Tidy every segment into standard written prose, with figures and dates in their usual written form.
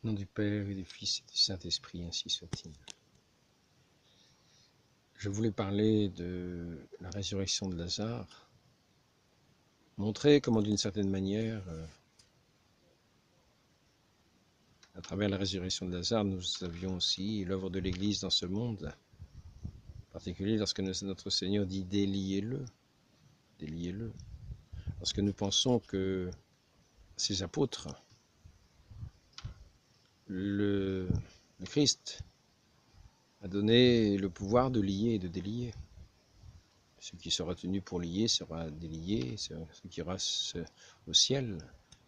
Au nom du Père et du Fils et du Saint-Esprit, ainsi soit-il. Je voulais parler de la résurrection de Lazare, montrer comment d'une certaine manière, à travers la résurrection de Lazare, nous avions aussi l'œuvre de l'Église dans ce monde, en particulier lorsque notre Seigneur dit « déliez-le ». Déliez-le. Lorsque nous pensons que ces apôtres, le Christ a donné le pouvoir de lier et de délier. Ce qui sera tenu pour lier sera délié, ce qui ira au ciel,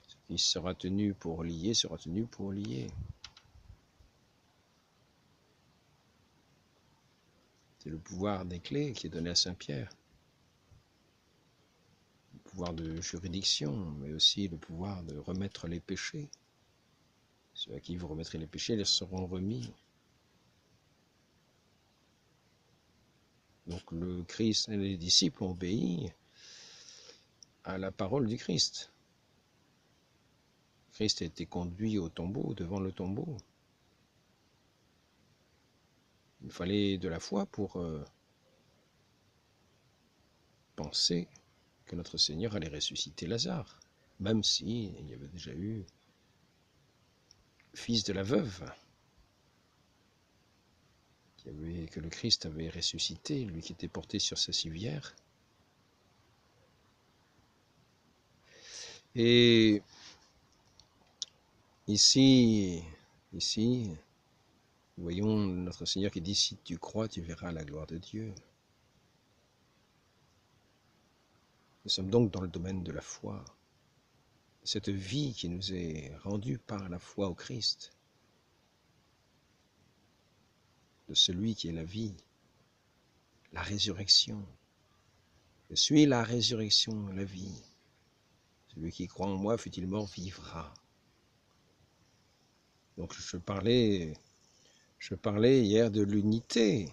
ce qui sera tenu pour lier sera tenu pour lier. C'est le pouvoir des clés qui est donné à Saint Pierre. Le pouvoir de juridiction, mais aussi le pouvoir de remettre les péchés. Ceux à qui vous remettrez les péchés les seront remis. Donc le Christ et les disciples ont obéi à la parole du Christ. Christ a été conduit au tombeau, devant le tombeau. Il fallait de la foi pour penser que notre Seigneur allait ressusciter Lazare, même si il y avait déjà eu le fils de la veuve, que le Christ avait ressuscité, lui qui était porté sur sa civière. Et ici, nous voyons notre Seigneur qui dit « Si tu crois, tu verras la gloire de Dieu ». Nous sommes donc dans le domaine de la foi, cette vie qui nous est rendue par la foi au Christ, de celui qui est la vie, la résurrection. Je suis la résurrection, la vie. Celui qui croit en moi, fût-il mort, vivra. Donc je parlais hier de l'unité.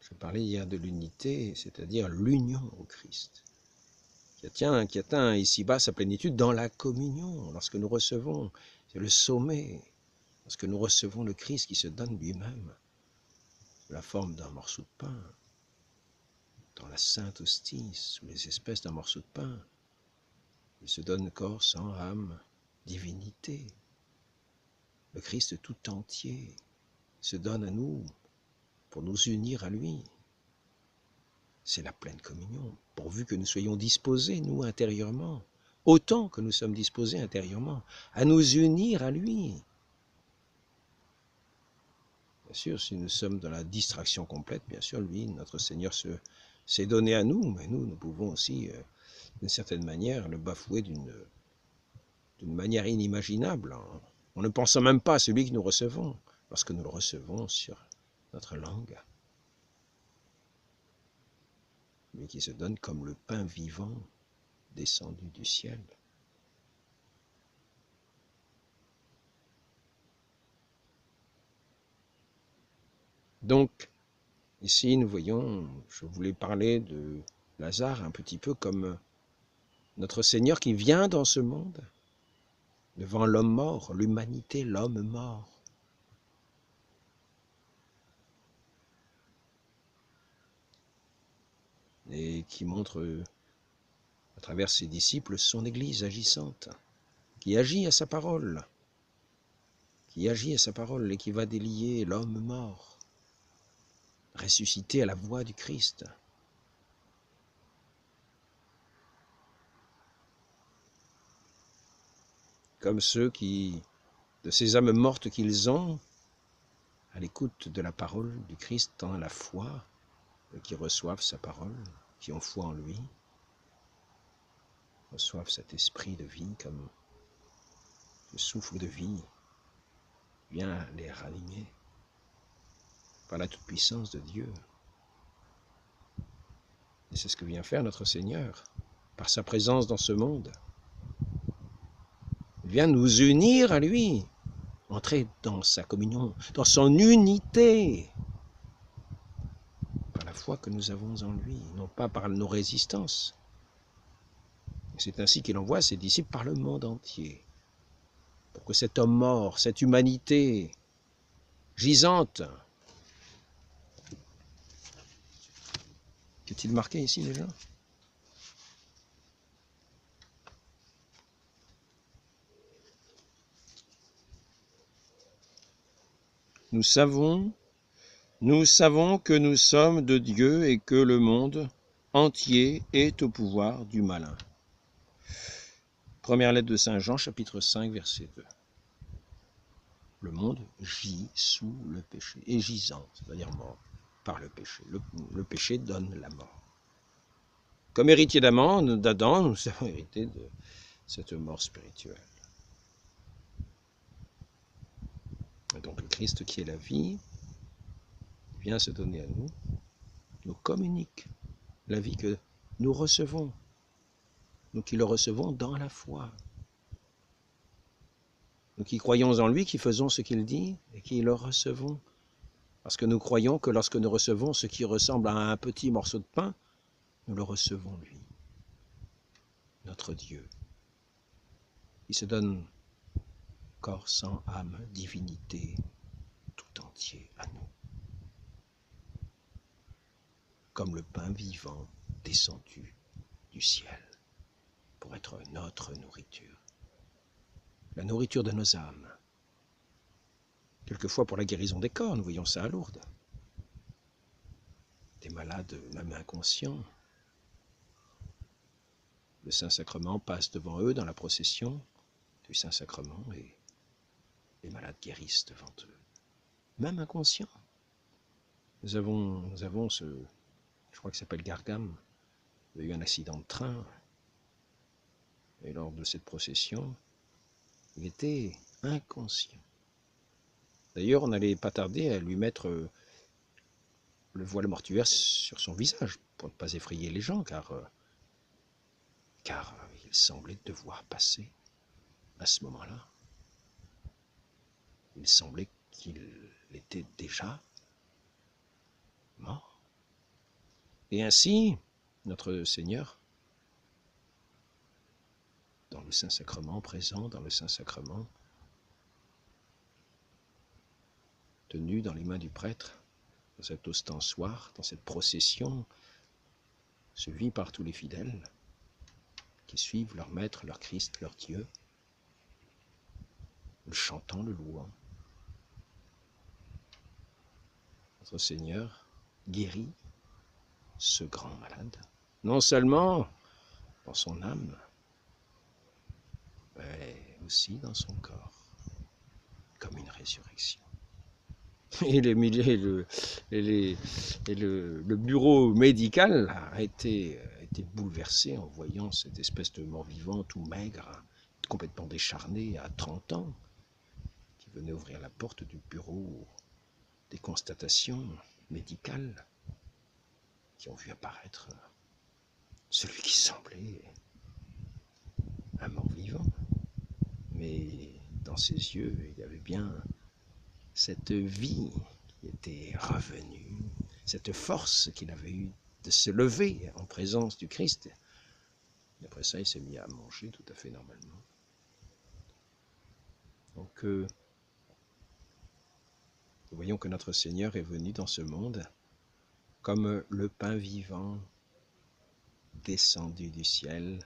Je parlais hier de l'unité, c'est-à-dire l'union au Christ, qui atteint ici-bas sa plénitude dans la communion, lorsque nous recevons, c'est le sommet, lorsque nous recevons le Christ qui se donne lui-même sous la forme d'un morceau de pain, dans la sainte hostie, sous les espèces d'un morceau de pain. Il se donne corps, sang, âme, divinité. Le Christ tout entier se donne à nous pour nous unir à lui. C'est la pleine communion, pourvu que nous soyons disposés, nous, intérieurement, autant que nous sommes disposés intérieurement, à nous unir à lui. Bien sûr, si nous sommes dans la distraction complète, bien sûr, lui, notre Seigneur, s'est donné à nous, mais nous pouvons aussi, d'une certaine manière, le bafouer d'une manière inimaginable, en ne pensant même pas à celui que nous recevons, lorsque nous le recevons sur notre langue. Lui qui se donne comme le pain vivant descendu du ciel. Donc, ici, nous voyons, je voulais parler de Lazare un petit peu comme notre Seigneur qui vient dans ce monde, devant l'homme mort, l'humanité, l'homme mort. Et qui montre à travers ses disciples son Église agissante, qui agit à sa parole, et qui va délier l'homme mort, ressuscité à la voix du Christ. Comme ceux qui, de ces âmes mortes qu'ils ont, à l'écoute de la parole du Christ, dans la foi, qui reçoivent sa parole, qui ont foi en lui, reçoivent cet esprit de vie comme le souffle de vie vient les ranimer par la toute-puissance de Dieu. Et c'est ce que vient faire notre Seigneur, par sa présence dans ce monde. Il vient nous unir à lui, entrer dans sa communion, dans son unité, par la foi que nous avons en lui, non pas par nos résistances. C'est ainsi qu'il envoie ses disciples par le monde entier, pour que cet homme mort, cette humanité gisante, qu'est-il marqué ici déjà? Nous savons que nous sommes de Dieu et que le monde entier est au pouvoir du malin. Première lettre de Saint Jean, chapitre 5, verset 2. Le monde gît sous le péché, et gisant, c'est-à-dire mort, par le péché. Le péché donne la mort. Comme héritier d'Adam, nous avons hérité de cette mort spirituelle. Et donc le Christ qui est la vie vient se donner à nous, nous communique la vie que nous recevons, nous qui le recevons dans la foi. Nous qui croyons en lui, qui faisons ce qu'il dit et qui le recevons. Parce que nous croyons que lorsque nous recevons ce qui ressemble à un petit morceau de pain, nous le recevons lui, notre Dieu. Il se donne corps, sang, âme, divinité, tout entier à nous. Comme le pain vivant descendu du ciel pour être notre nourriture. La nourriture de nos âmes. Quelquefois pour la guérison des corps, nous voyons ça à Lourdes. Des malades, même inconscients. Le Saint-Sacrement passe devant eux dans la procession du Saint-Sacrement et les malades guérissent devant eux. Même inconscients. Nous avons ce, je crois qu'il s'appelle Gargame, il a eu un accident de train. Et lors de cette procession, il était inconscient. D'ailleurs, on n'allait pas tarder à lui mettre le voile mortuaire sur son visage, pour ne pas effrayer les gens, car il semblait devoir passer à ce moment-là. Il semblait qu'il était déjà mort. Et ainsi, notre Seigneur, dans le Saint-Sacrement, présent dans le Saint-Sacrement, tenu dans les mains du prêtre, dans cet ostensoir, dans cette procession, suivi par tous les fidèles qui suivent leur Maître, leur Christ, leur Dieu, le chantant, le louant. Notre Seigneur guérit ce grand malade, non seulement dans son âme, mais aussi dans son corps, comme une résurrection. Et le bureau médical a été bouleversé en voyant cette espèce de mort-vivant tout maigre, complètement décharné à 30 ans, qui venait ouvrir la porte du bureau des constatations médicales, qui ont vu apparaître celui qui semblait un mort-vivant. Mais dans ses yeux, il y avait bien cette vie qui était revenue, cette force qu'il avait eue de se lever en présence du Christ. Et après ça, il s'est mis à manger tout à fait normalement. Donc, nous voyons que notre Seigneur est venu dans ce monde comme le pain vivant descendu du ciel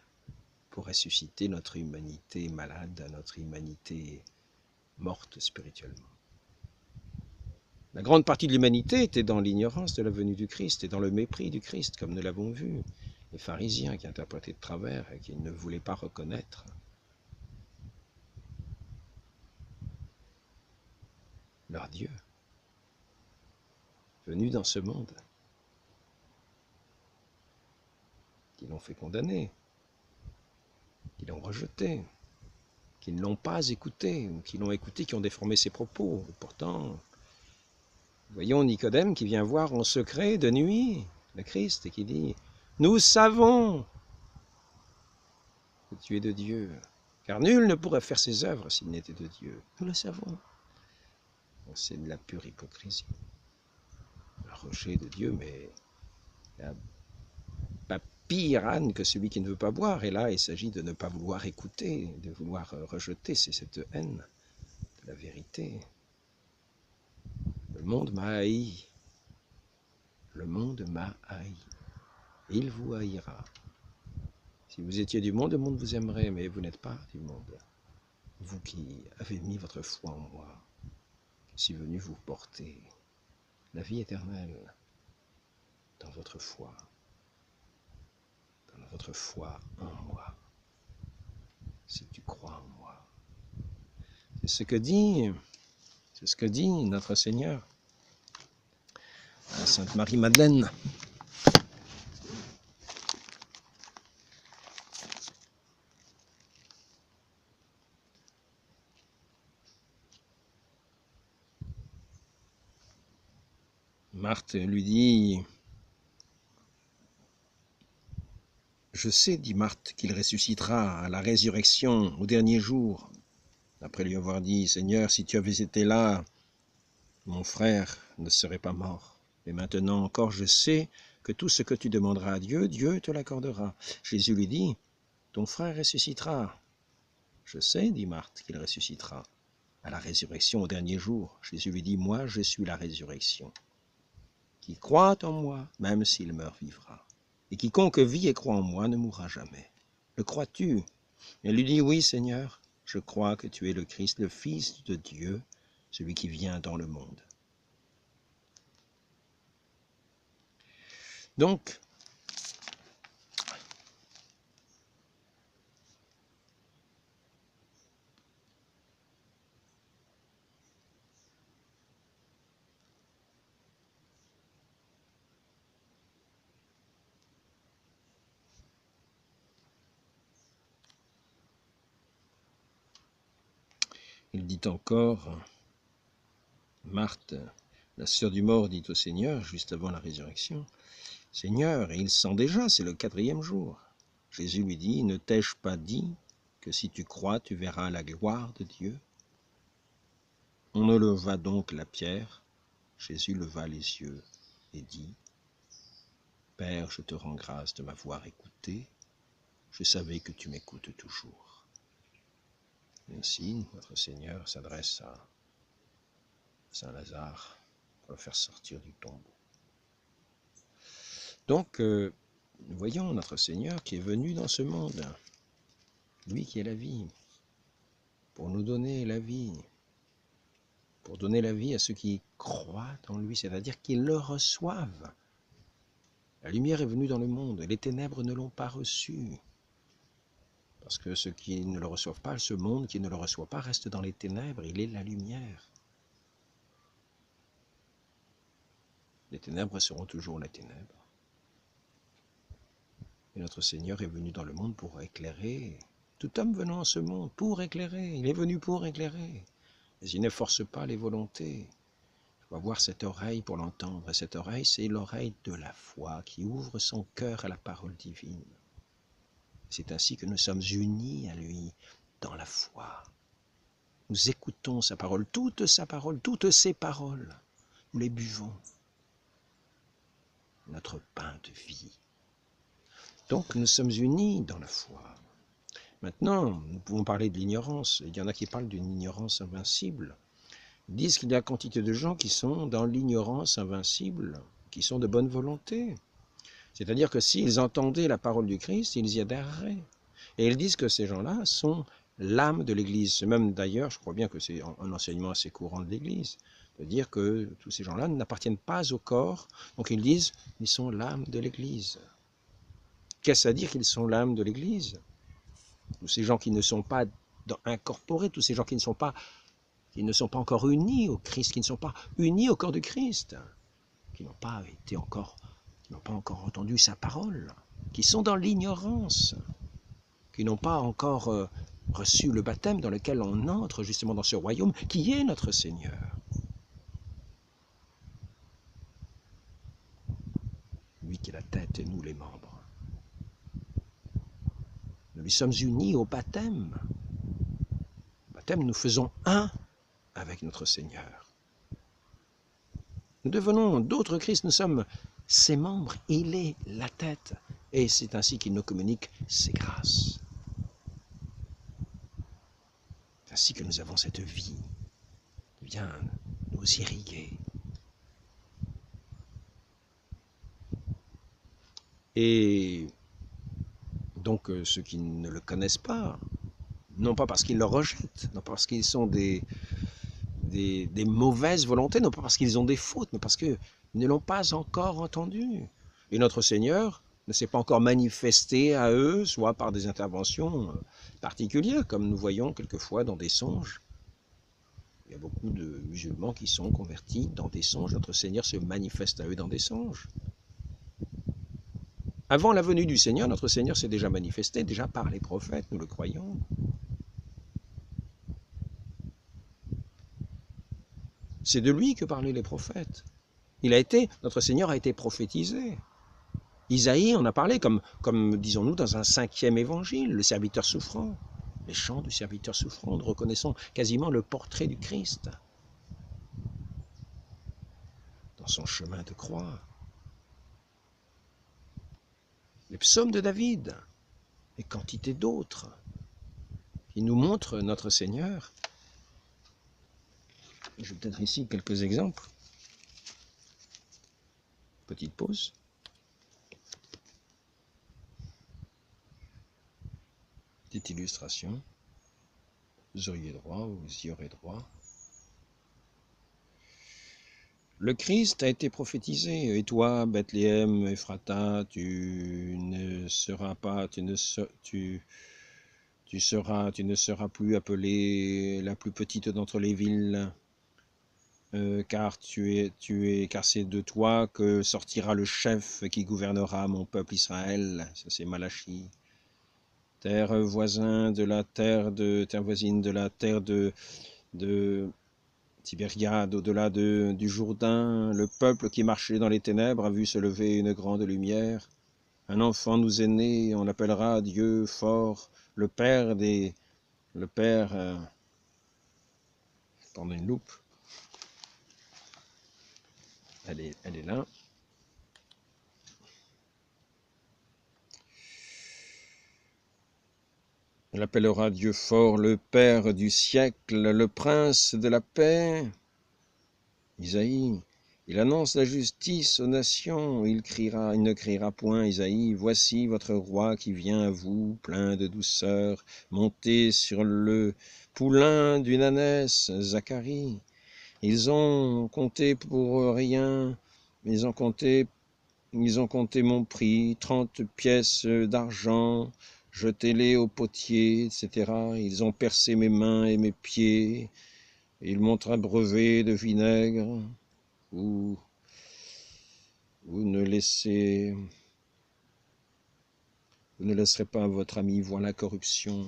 pour ressusciter notre humanité malade, notre humanité morte spirituellement. La grande partie de l'humanité était dans l'ignorance de la venue du Christ et dans le mépris du Christ, comme nous l'avons vu. Les pharisiens qui interprétaient de travers et qui ne voulaient pas reconnaître leur Dieu, venu dans ce monde, qui l'ont fait condamner, qui l'ont rejeté, qui ne l'ont pas écouté, ou qui l'ont écouté, qui ont déformé ses propos. Et pourtant, voyons Nicodème qui vient voir en secret de nuit le Christ et qui dit « Nous savons que tu es de Dieu, car nul ne pourrait faire ses œuvres s'il n'était de Dieu. Nous le savons. » C'est de la pure hypocrisie, le rejet de Dieu, mais il n'y a pire âne que celui qui ne veut pas boire. Et là, il s'agit de ne pas vouloir écouter, de vouloir rejeter. C'est cette haine de la vérité. Le monde m'a haï. Le monde m'a haï. Il vous haïra. Si vous étiez du monde, le monde vous aimerait, mais vous n'êtes pas du monde. Vous qui avez mis votre foi en moi, je suis venu vous porter la vie éternelle dans votre foi en moi, si tu crois en moi. C'est ce que dit notre Seigneur à Sainte Marie-Madeleine. Marthe lui dit, « Je sais, dit Marthe, qu'il ressuscitera à la résurrection au dernier jour. » Après lui avoir dit, « Seigneur, si tu avais été là, mon frère ne serait pas mort. Mais maintenant encore, je sais que tout ce que tu demanderas à Dieu, Dieu te l'accordera. » Jésus lui dit, « Ton frère ressuscitera. » Je sais, dit Marthe, qu'il ressuscitera à la résurrection au dernier jour. Jésus lui dit, « Moi, je suis la résurrection. Qui croit en moi, même s'il meurt, vivra. Et quiconque vit et croit en moi ne mourra jamais. Le crois-tu » Elle lui dit, « Oui, Seigneur, je crois que tu es le Christ, le Fils de Dieu, celui qui vient dans le monde. » Donc, il dit encore, Marthe, la sœur du mort, dit au Seigneur, juste avant la résurrection, « Seigneur, il sent déjà, c'est le 4e jour. » Jésus lui dit, « Ne t'ai-je pas dit que si tu crois, tu verras la gloire de Dieu ?» On ne leva donc la pierre. Jésus leva les yeux et dit, « Père, je te rends grâce de m'avoir écouté. Je savais que tu m'écoutes toujours. » Et ainsi, notre Seigneur s'adresse à Saint Lazare pour le faire sortir du tombeau. Donc, nous voyons notre Seigneur qui est venu dans ce monde, lui qui est la vie, pour nous donner la vie, pour donner la vie à ceux qui croient en lui, c'est-à-dire qu'ils le reçoivent. La lumière est venue dans le monde, et les ténèbres ne l'ont pas reçue. Parce que ceux qui ne le reçoivent pas, ce monde qui ne le reçoit pas, reste dans les ténèbres, il est la lumière. Les ténèbres seront toujours les ténèbres. Et notre Seigneur est venu dans le monde pour éclairer. Tout homme venant en ce monde, pour éclairer. Il est venu pour éclairer. Mais il ne force pas les volontés. Il faut avoir cette oreille pour l'entendre. Et cette oreille, c'est l'oreille de la foi qui ouvre son cœur à la parole divine. C'est ainsi que nous sommes unis à lui dans la foi. Nous écoutons sa parole, toutes ses paroles. Nous les buvons. Notre pain de vie. Donc nous sommes unis dans la foi. Maintenant, nous pouvons parler de l'ignorance. Il y en a qui parlent d'une ignorance invincible. Ils disent qu'il y a quantité de gens qui sont dans l'ignorance invincible, qui sont de bonne volonté. C'est-à-dire que s'ils entendaient la parole du Christ, ils y adhéreraient. Et ils disent que ces gens-là sont l'âme de l'Église. C'est même d'ailleurs, je crois bien que c'est un enseignement assez courant de l'Église, de dire que tous ces gens-là n'appartiennent pas au corps. Donc ils disent qu'ils sont l'âme de l'Église. Qu'est-ce à dire qu'ils sont l'âme de l'Église? Tous ces gens qui ne sont pas incorporés, tous ces gens qui ne sont pas encore unis au Christ, qui ne sont pas unis au corps de Christ, qui n'ont pas encore entendu sa parole, qui sont dans l'ignorance, qui n'ont pas encore reçu le baptême dans lequel on entre justement dans ce royaume qui est notre Seigneur. Lui qui est la tête et nous les membres. Nous lui sommes unis au baptême. Au baptême, nous faisons un avec notre Seigneur. Nous devenons d'autres Christ, nous sommes ses membres, il est la tête. et c'est ainsi qu'il nous communique ses grâces. C'est ainsi que nous avons cette vie qui vient nous irriguer. Et donc ceux qui ne le connaissent pas, non pas parce qu'ils le rejettent, non pas parce qu'ils sont des mauvaises volontés, non pas parce qu'ils ont des fautes, mais parce qu'ils ne l'ont pas encore entendu. Et notre Seigneur ne s'est pas encore manifesté à eux, soit par des interventions particulières, comme nous voyons quelquefois dans des songes. Il y a beaucoup de musulmans qui sont convertis dans des songes. Notre Seigneur se manifeste à eux dans des songes. Avant la venue du Seigneur, notre Seigneur s'est déjà manifesté, déjà par les prophètes, nous le croyons. C'est de lui que parlaient les prophètes. Notre Seigneur a été prophétisé. Isaïe en a parlé, comme disons-nous, dans un 5e évangile, le serviteur souffrant. Les chants du serviteur souffrant, nous reconnaissons quasiment le portrait du Christ dans son chemin de croix. Les psaumes de David et quantité d'autres qui nous montrent notre Seigneur. Je vais peut-être ici quelques exemples. Petite pause. Petite illustration. Vous auriez droit, vous y aurez droit. Le Christ a été prophétisé. Et toi, Bethléem, Ephrata, tu ne seras plus appelée la plus petite d'entre les villes, car c'est de toi que sortira le chef qui gouvernera mon peuple Israël. Ça c'est Malachie. Terre voisine de la terre de Tibériade, au-delà du Jourdain, le peuple qui marchait dans les ténèbres a vu se lever une grande lumière. Un enfant nous est né, on l'appellera Dieu fort, le Père, pardon, une loupe, elle est là. On l'appellera Dieu fort, le Père du siècle, le Prince de la paix. Isaïe, il annonce la justice aux nations, il ne criera point, Isaïe, voici votre roi qui vient à vous, plein de douceur, monté sur le poulain d'une ânesse, Zacharie. Ils ont compté pour rien, ils ont compté mon prix, 30 pièces d'argent, jetez-les au potier, etc. Ils ont percé mes mains et mes pieds, ils m'ont abreuvé de vinaigre. Vous ne laisserez pas votre ami voir la corruption.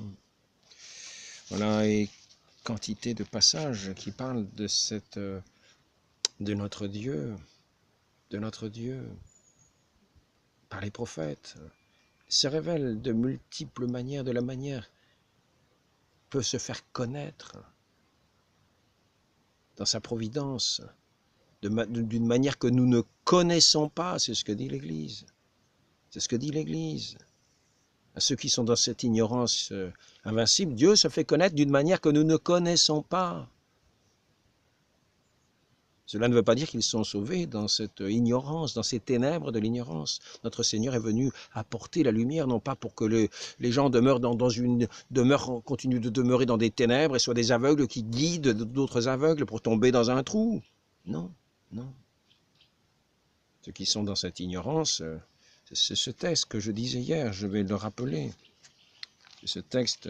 Voilà, et quantité de passages qui parlent de notre Dieu, par les prophètes. Il se révèle de multiples manières, de la manière peut se faire connaître dans sa providence, d'une manière que nous ne connaissons pas, c'est ce que dit l'Église. C'est ce que dit l'Église. À ceux qui sont dans cette ignorance invincible, Dieu se fait connaître d'une manière que nous ne connaissons pas. Cela ne veut pas dire qu'ils sont sauvés dans cette ignorance, dans ces ténèbres de l'ignorance. Notre Seigneur est venu apporter la lumière, non pas pour que les gens demeurent continuent de demeurer dans des ténèbres et soient des aveugles qui guident d'autres aveugles pour tomber dans un trou. Non, non. Ceux qui sont dans cette ignorance, c'est ce texte que je disais hier, je vais le rappeler. C'est ce texte...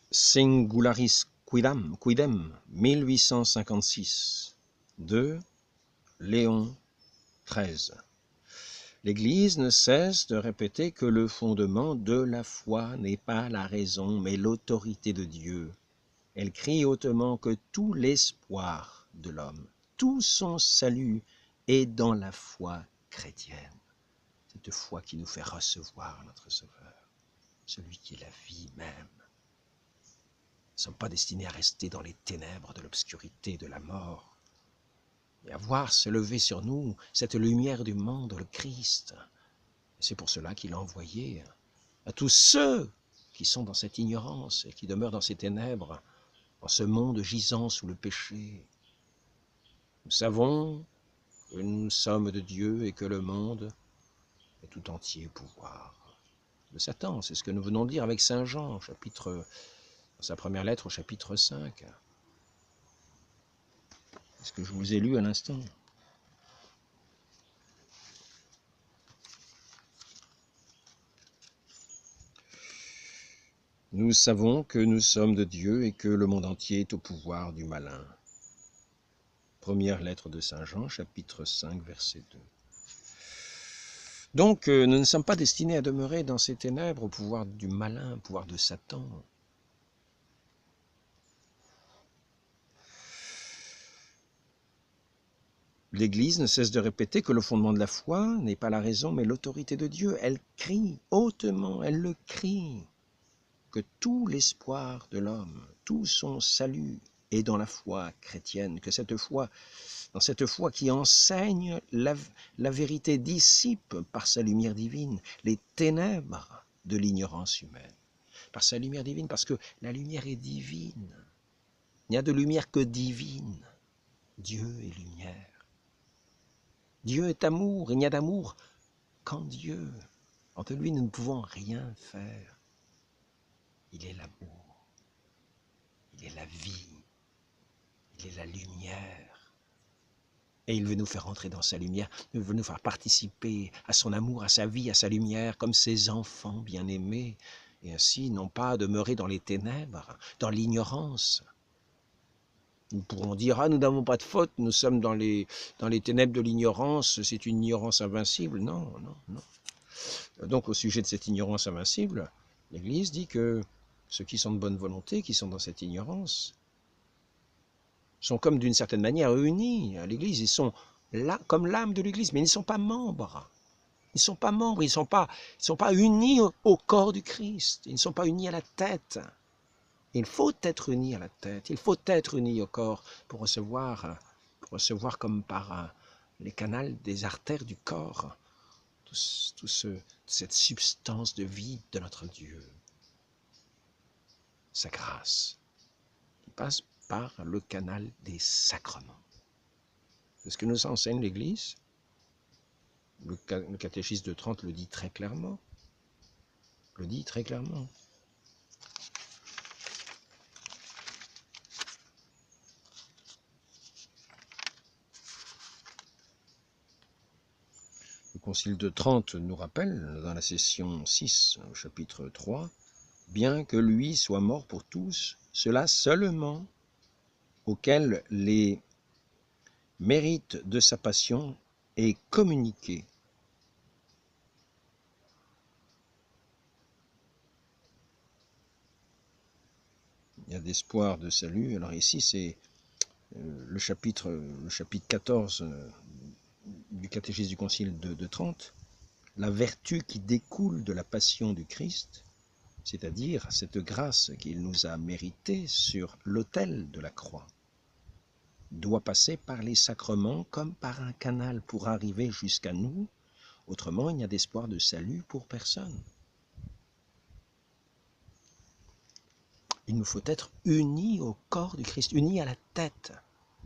Singularis quidem, 1856, de Léon XIII. L'Église ne cesse de répéter que le fondement de la foi n'est pas la raison, mais l'autorité de Dieu. Elle crie hautement que tout l'espoir de l'homme, tout son salut est dans la foi chrétienne. Cette foi qui nous fait recevoir notre Sauveur, celui qui est la vie même. Nous ne sommes pas destinés à rester dans les ténèbres de l'obscurité de la mort. et à voir se lever sur nous cette lumière du monde, le Christ. Et c'est pour cela qu'il a envoyé à tous ceux qui sont dans cette ignorance et qui demeurent dans ces ténèbres, dans ce monde gisant sous le péché. Nous savons que nous sommes de Dieu et que le monde est tout entier au pouvoir de Satan. C'est ce que nous venons de lire avec Saint Jean, dans sa première lettre au chapitre 5. C'est ce que je vous ai lu à l'instant. Nous savons que nous sommes de Dieu et que le monde entier est au pouvoir du malin. Première lettre de Saint Jean, chapitre 5, verset 2. Donc, nous ne sommes pas destinés à demeurer dans ces ténèbres au pouvoir du malin, au pouvoir de Satan. L'Église ne cesse de répéter que le fondement de la foi n'est pas la raison, mais l'autorité de Dieu. Elle crie hautement, elle le crie, que tout l'espoir de l'homme, tout son salut est dans la foi chrétienne, que cette foi, dans cette foi qui enseigne la vérité, dissipe par sa lumière divine les ténèbres de l'ignorance humaine. Par sa lumière divine, parce que la lumière est divine. Il n'y a de lumière que divine. Dieu est lumière. Dieu est amour, il n'y a d'amour qu'en Dieu. Entre lui, nous ne pouvons rien faire. Il est l'amour, il est la vie, il est la lumière. Et il veut nous faire entrer dans sa lumière, il veut nous faire participer à son amour, à sa vie, à sa lumière, comme ses enfants bien-aimés. Et ainsi, non pas demeurer dans les ténèbres, dans l'ignorance. Nous pourrons dire, ah, nous n'avons pas de faute, nous sommes dans les ténèbres de l'ignorance, c'est une ignorance invincible. Non, non, non. Donc, au sujet de cette ignorance invincible, l'Église dit que ceux qui sont de bonne volonté, qui sont dans cette ignorance, sont comme d'une certaine manière unis à l'Église. Ils sont là comme l'âme de l'Église, mais ils ne sont pas membres. Ils ne sont pas membres, ils ne sont pas unis au corps du Christ. Ils ne sont pas unis à la tête. Il faut être uni à la tête, il faut être uni au corps pour recevoir comme par les canaux des artères du corps, cette substance de vie de notre Dieu, sa grâce, qui passe par le canal des sacrements. C'est ce que nous enseigne l'Église. Le catéchisme de Trente le dit très clairement. Le Concile de Trente nous rappelle, dans la session 6, au chapitre 3, « Bien que lui soit mort pour tous, cela seulement auquel les mérites de sa passion est communiqué. » Il y a d'espoir de salut. Alors ici, c'est le chapitre 14 du catéchisme du Concile de Trente, la vertu qui découle de la passion du Christ, c'est-à-dire cette grâce qu'il nous a méritée sur l'autel de la croix, doit passer par les sacrements comme par un canal pour arriver jusqu'à nous. Autrement, il n'y a d'espoir de salut pour personne. Il nous faut être unis au corps du Christ, unis à la tête,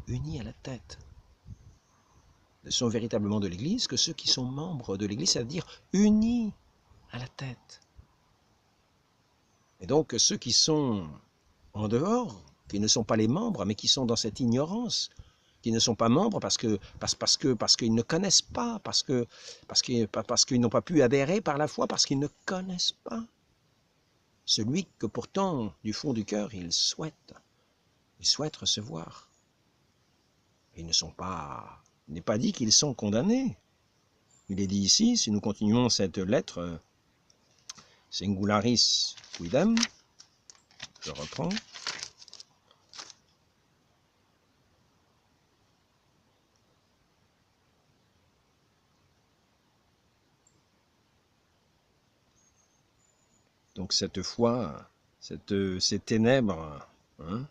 unis à la tête. Ne sont véritablement de l'Église que ceux qui sont membres de l'Église, c'est-à-dire unis à la tête. Et donc ceux qui sont en dehors, qui ne sont pas les membres, mais qui sont dans cette ignorance, qui ne sont pas membres parce qu'ils ne connaissent pas, parce qu'ils n'ont pas pu adhérer par la foi, parce qu'ils ne connaissent pas celui que pourtant, du fond du cœur, ils souhaitent recevoir. Ils ne sont pas, il n'est pas dit qu'ils sont condamnés. Il est dit ici, si nous continuons cette lettre, Singularis quidem, je reprends. Donc cette foi, ces ténèbres, hein,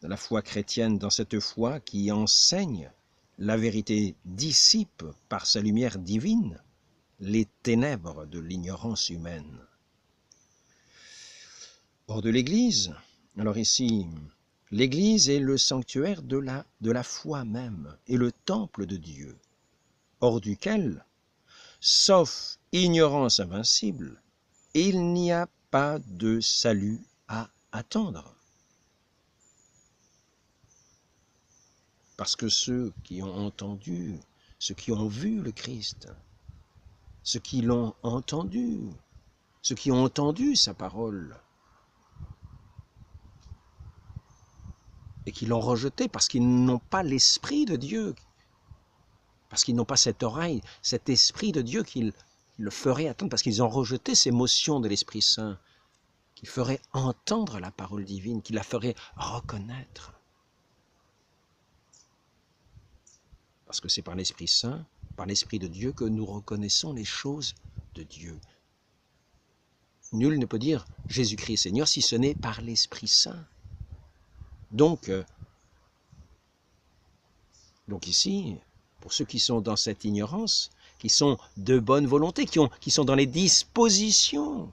la foi chrétienne, dans cette foi qui enseigne la vérité, dissipe par sa lumière divine les ténèbres de l'ignorance humaine. Hors de l'Église, alors ici, l'Église est le sanctuaire de la foi même et le temple de Dieu, hors duquel, sauf ignorance invincible, il n'y a pas de salut à attendre. Parce que ceux qui ont entendu, ceux qui ont vu le Christ, ceux qui l'ont entendu, ceux qui ont entendu sa parole, et qui l'ont rejeté parce qu'ils n'ont pas l'Esprit de Dieu, parce qu'ils n'ont pas cette oreille, cet Esprit de Dieu qui le ferait attendre, parce qu'ils ont rejeté ces motions de l'Esprit Saint, qui ferait entendre la parole divine, qui la ferait reconnaître. Parce que c'est par l'Esprit Saint, par l'Esprit de Dieu, que nous reconnaissons les choses de Dieu. Nul ne peut dire « Jésus-Christ Seigneur » si ce n'est par l'Esprit Saint. Donc ici, pour ceux qui sont dans cette ignorance, qui sont de bonne volonté, qui sont dans les dispositions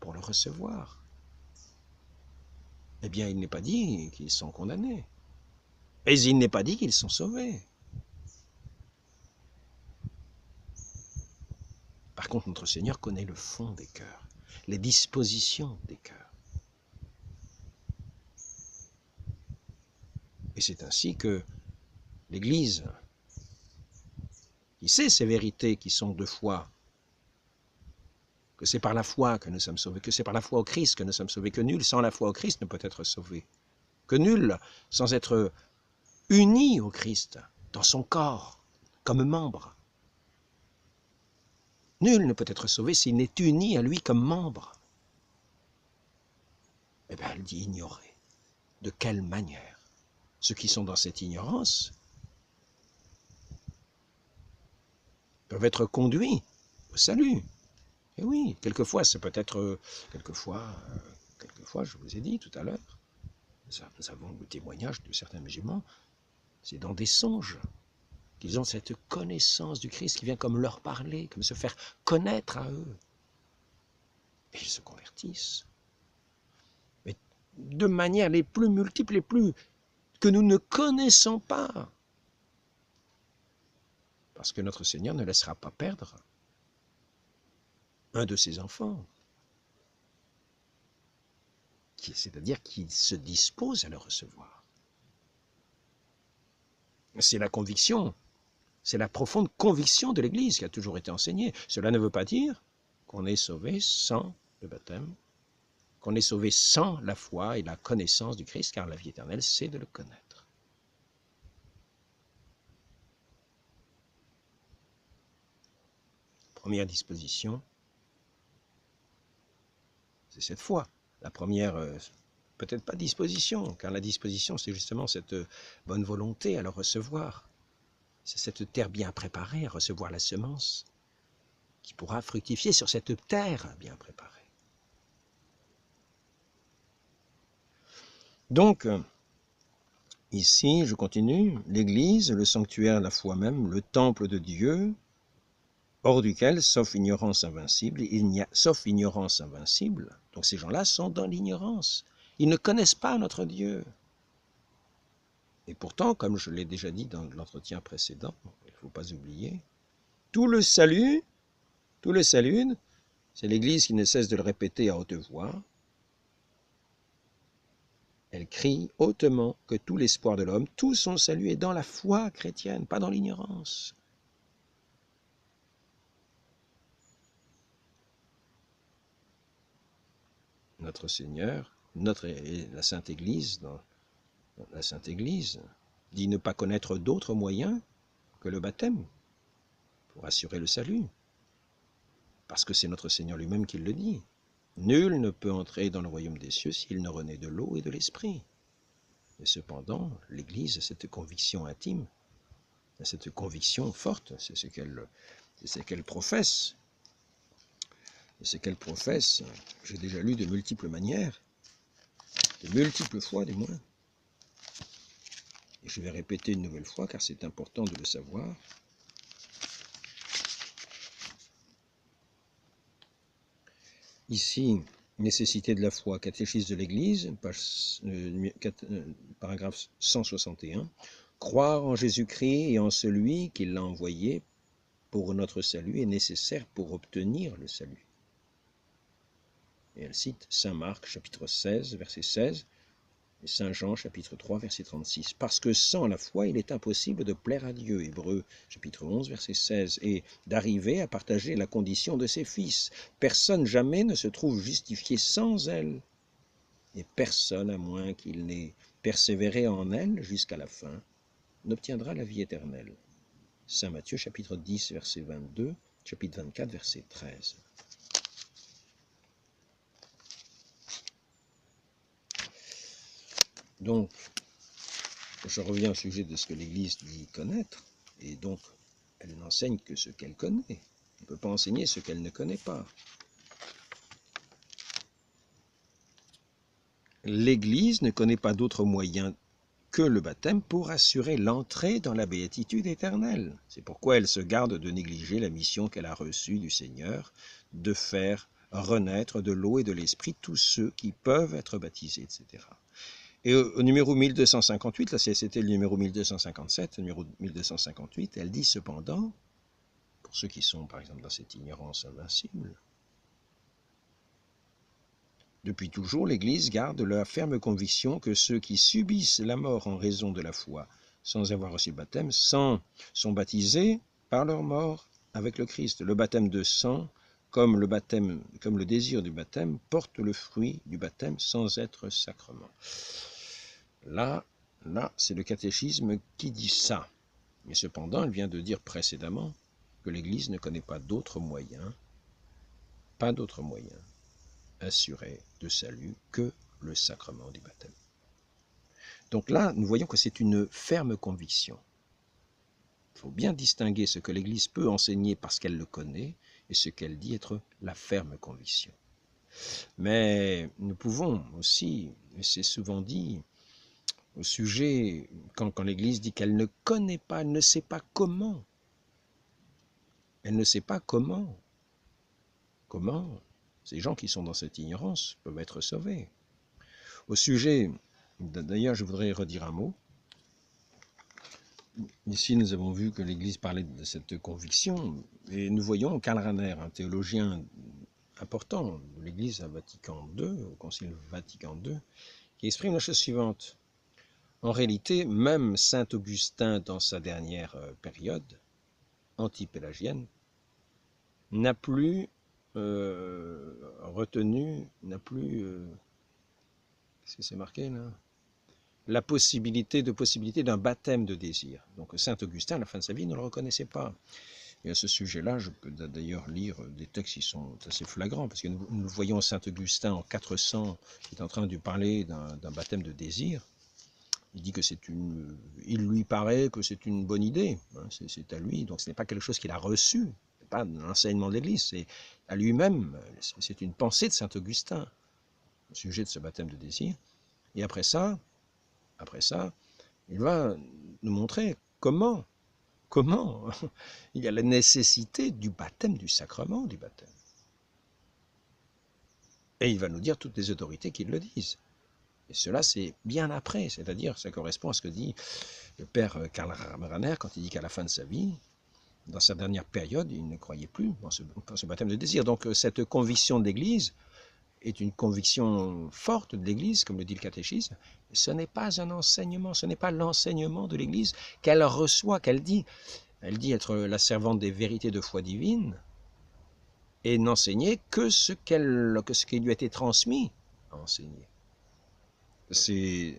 pour le recevoir, eh bien, il n'est pas dit qu'ils sont condamnés. Mais il n'est pas dit qu'ils sont sauvés. Par contre, notre Seigneur connaît le fond des cœurs, les dispositions des cœurs. Et c'est ainsi que l'Église, qui sait ces vérités qui sont de foi, que c'est par la foi que nous sommes sauvés, que c'est par la foi au Christ que nous sommes sauvés, que nul sans la foi au Christ ne peut être sauvé, que nul sans être uni au Christ dans son corps, comme membre, nul ne peut être sauvé s'il n'est uni à lui comme membre. Eh bien, elle dit ignorer. De quelle manière? Ceux qui sont dans cette ignorance peuvent être conduits au salut. Et oui, quelquefois, c'est peut-être, quelquefois, je vous ai dit tout à l'heure, nous avons le témoignage de certains musulmans, c'est dans des songes qu'ils ont cette connaissance du Christ qui vient comme leur parler, comme se faire connaître à eux. Et ils se convertissent. Mais de manière les plus multiples, les plus que nous ne connaissons pas. Parce que notre Seigneur ne laissera pas perdre un de ses enfants, c'est-à-dire qu'il se dispose à le recevoir. C'est la conviction, c'est la profonde conviction de l'Église qui a toujours été enseignée. Cela ne veut pas dire qu'on est sauvé sans le baptême, qu'on est sauvé sans la foi et la connaissance du Christ, car la vie éternelle, c'est de le connaître. Première disposition, c'est cette foi. La première, peut-être pas disposition, car la disposition, c'est justement cette bonne volonté à le recevoir. C'est cette terre bien préparée à recevoir la semence qui pourra fructifier sur cette terre bien préparée. Donc, ici, je continue, l'Église, le sanctuaire, la foi même, le temple de Dieu, hors duquel, sauf ignorance invincible, donc ces gens-là sont dans l'ignorance. Ils ne connaissent pas notre Dieu. Et pourtant, comme je l'ai déjà dit dans l'entretien précédent, il ne faut pas oublier, tout le salut, c'est l'Église qui ne cesse de le répéter à haute voix. Elle crie hautement que tout l'espoir de l'homme, tout son salut est dans la foi chrétienne, pas dans l'ignorance. Notre Seigneur, la Sainte Église, la Sainte Église, dit ne pas connaître d'autre moyen que le baptême pour assurer le salut. Parce que c'est notre Seigneur lui-même qui le dit. Nul ne peut entrer dans le royaume des cieux s'il ne renaît de l'eau et de l'esprit. Et cependant, l'Église a cette conviction intime, a cette conviction forte, c'est ce qu'elle professe. Et ce qu'elle professe, j'ai déjà lu de multiples manières, de multiples fois du moins. Et je vais répéter une nouvelle fois, car c'est important de le savoir. Ici, nécessité de la foi, catéchisme de l'Église, paragraphe 161. Croire en Jésus-Christ et en celui qui l'a envoyé pour notre salut est nécessaire pour obtenir le salut. Et elle cite Saint Marc, chapitre 16, verset 16, et Saint Jean, chapitre 3, verset 36. Parce que sans la foi, il est impossible de plaire à Dieu. Hébreux, chapitre 11, verset 16. Et d'arriver à partager la condition de ses fils. Personne jamais ne se trouve justifié sans elle. Et personne, à moins qu'il n'ait persévéré en elle jusqu'à la fin, n'obtiendra la vie éternelle. Saint Matthieu, chapitre 10, verset 22, chapitre 24, verset 13. Donc, je reviens au sujet de ce que l'Église dit connaître, et donc, elle n'enseigne que ce qu'elle connaît. Elle ne peut pas enseigner ce qu'elle ne connaît pas. L'Église ne connaît pas d'autre moyen que le baptême pour assurer l'entrée dans la béatitude éternelle. C'est pourquoi elle se garde de négliger la mission qu'elle a reçue du Seigneur, de faire renaître de l'eau et de l'esprit tous ceux qui peuvent être baptisés, etc. Et au numéro 1258, là c'était le numéro 1257, le numéro 1258, elle dit cependant, pour ceux qui sont par exemple dans cette ignorance invincible, depuis toujours l'Église garde la ferme conviction que ceux qui subissent la mort en raison de la foi, sans avoir reçu le baptême, sont baptisés par leur mort avec le Christ. Le baptême de sang, comme le désir du baptême, porte le fruit du baptême sans être sacrement. Là, c'est le catéchisme qui dit ça. Mais cependant, elle vient de dire précédemment que l'Église ne connaît pas d'autre moyen assuré de salut que le sacrement du baptême. Donc là, nous voyons que c'est une ferme conviction. Il faut bien distinguer ce que l'Église peut enseigner parce qu'elle le connaît et ce qu'elle dit être la ferme conviction. Mais nous pouvons aussi, et c'est souvent dit, au sujet, quand l'Église dit qu'elle ne connaît pas, elle ne sait pas comment. Elle ne sait pas comment. Comment ces gens qui sont dans cette ignorance peuvent être sauvés. Au sujet, d'ailleurs, je voudrais redire un mot. Ici, nous avons vu que l'Église parlait de cette conviction, et nous voyons Karl Rahner, un théologien important de l'Église à Vatican II, au Concile Vatican II, qui exprime la chose suivante. En réalité, même saint Augustin, dans sa dernière période antipélagienne, n'a plus retenu, qu'est-ce que c'est marqué là ? La possibilité d'un baptême de désir. Donc saint Augustin, à la fin de sa vie, ne le reconnaissait pas. Et à ce sujet-là, je peux d'ailleurs lire des textes qui sont assez flagrants, parce que nous voyons saint Augustin en 400, qui est en train de parler d'un baptême de désir. Il dit que il lui paraît que c'est une bonne idée, hein, c'est à lui, donc ce n'est pas quelque chose qu'il a reçu, ce n'est pas l'enseignement de l'Église, c'est à lui-même, c'est une pensée de saint Augustin, au sujet de ce baptême de désir. Et après ça, il va nous montrer comment il y a la nécessité du baptême, du sacrement du baptême. Et il va nous dire toutes les autorités qui le disent. Et cela, c'est bien après, c'est-à-dire, ça correspond à ce que dit le père Karl Rahner quand il dit qu'à la fin de sa vie, dans sa dernière période, il ne croyait plus dans ce baptême de désir. Donc cette conviction de l'Église est une conviction forte de l'Église, comme le dit le catéchisme. Ce n'est pas un enseignement, ce n'est pas l'enseignement de l'Église qu'elle reçoit, qu'elle dit. Elle dit être la servante des vérités de foi divine et n'enseigner que ce qui lui a été transmis à enseigner. Je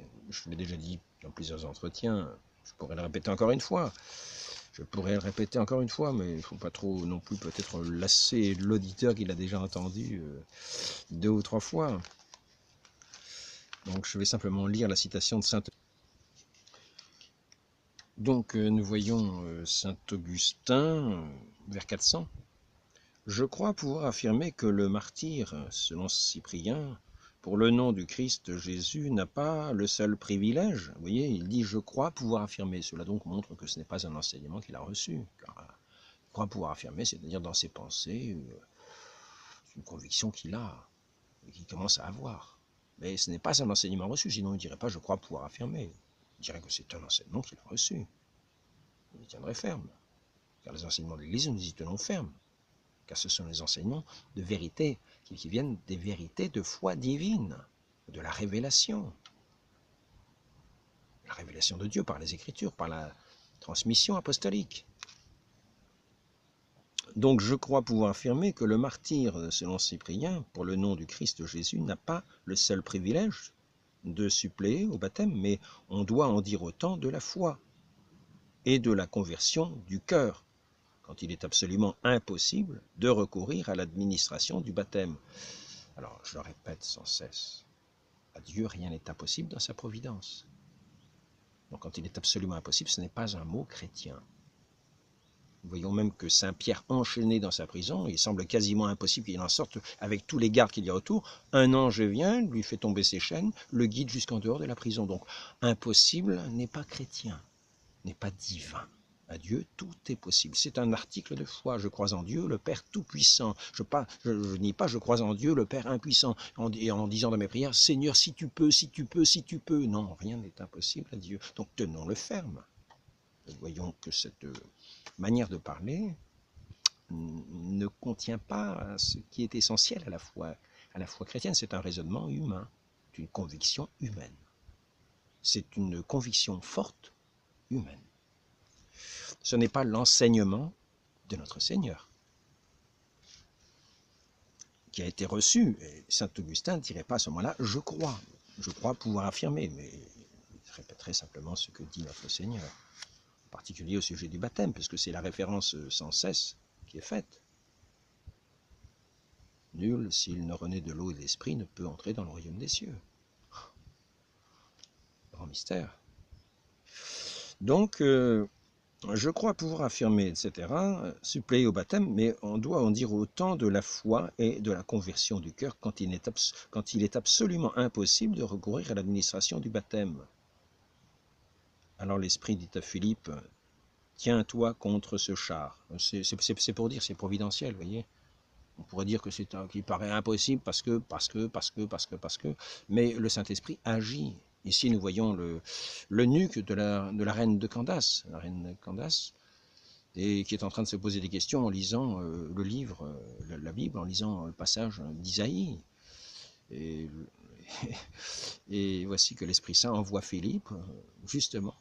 l'ai déjà dit dans plusieurs entretiens, je pourrais le répéter encore une fois, mais il ne faut pas trop non plus peut-être lasser l'auditeur qui l'a déjà entendu 2 ou 3 fois. Donc je vais simplement lire la citation de saint. Donc nous voyons saint Augustin vers 400. Je crois pouvoir affirmer que le martyr, selon Cyprien, pour le nom du Christ Jésus n'a pas le seul privilège. Vous voyez, il dit « je crois pouvoir affirmer ». Cela donc montre que ce n'est pas un enseignement qu'il a reçu. Car il croit pouvoir affirmer, c'est-à-dire dans ses pensées, une conviction qu'il a, et qu'il commence à avoir. Mais ce n'est pas un enseignement reçu, sinon il ne dirait pas « je crois pouvoir affirmer ». Il dirait que c'est un enseignement qu'il a reçu. Il y tiendrait ferme. Car les enseignements de l'Église, nous y tenons ferme. Car ce sont les enseignements de vérité qui viennent des vérités de foi divine, de la révélation de Dieu par les Écritures, par la transmission apostolique. Donc je crois pouvoir affirmer que le martyr, selon Cyprien, pour le nom du Christ Jésus, n'a pas le seul privilège de suppléer au baptême, mais on doit en dire autant de la foi et de la conversion du cœur, quand il est absolument impossible de recourir à l'administration du baptême. Alors, je le répète sans cesse, à Dieu, rien n'est impossible dans sa providence. Donc, quand il est absolument impossible, ce n'est pas un mot chrétien. Nous voyons même que Saint Pierre, enchaîné dans sa prison, il semble quasiment impossible qu'il en sorte avec tous les gardes qu'il y a autour. Un ange vient, lui fait tomber ses chaînes, le guide jusqu'en dehors de la prison. Donc, impossible n'est pas chrétien, n'est pas divin. À Dieu, tout est possible. C'est un article de foi. Je crois en Dieu, le Père Tout-Puissant. Je nie pas, je crois en Dieu, le Père Impuissant. En disant dans mes prières, Seigneur, si tu peux, si tu peux, si tu peux. Non, rien n'est impossible à Dieu. Donc tenons-le ferme. Nous voyons que cette manière de parler ne contient pas ce qui est essentiel à la foi chrétienne. C'est un raisonnement humain, c'est une conviction humaine. C'est une conviction forte humaine. Ce n'est pas l'enseignement de notre Seigneur qui a été reçu. Et saint Augustin ne dirait pas à ce moment-là « je crois pouvoir affirmer », mais il répéterait simplement ce que dit notre Seigneur, en particulier au sujet du baptême, puisque c'est la référence sans cesse qui est faite. Nul, s'il ne renaît de l'eau et de l'esprit, ne peut entrer dans le royaume des cieux. Grand mystère. Donc, je crois pouvoir affirmer, etc., suppléer au baptême, mais on doit en dire autant de la foi et de la conversion du cœur quand il est absolument impossible de recourir à l'administration du baptême. Alors l'Esprit dit à Philippe, tiens-toi contre ce char. C'est pour dire, c'est providentiel, vous voyez. On pourrait dire que qu'il paraît impossible parce que, mais le Saint-Esprit agit. Ici, nous voyons l'eunuque de la reine de Candace, et qui est en train de se poser des questions en lisant le livre, la Bible, en lisant le passage d'Isaïe. Et voici que l'Esprit Saint envoie Philippe, justement,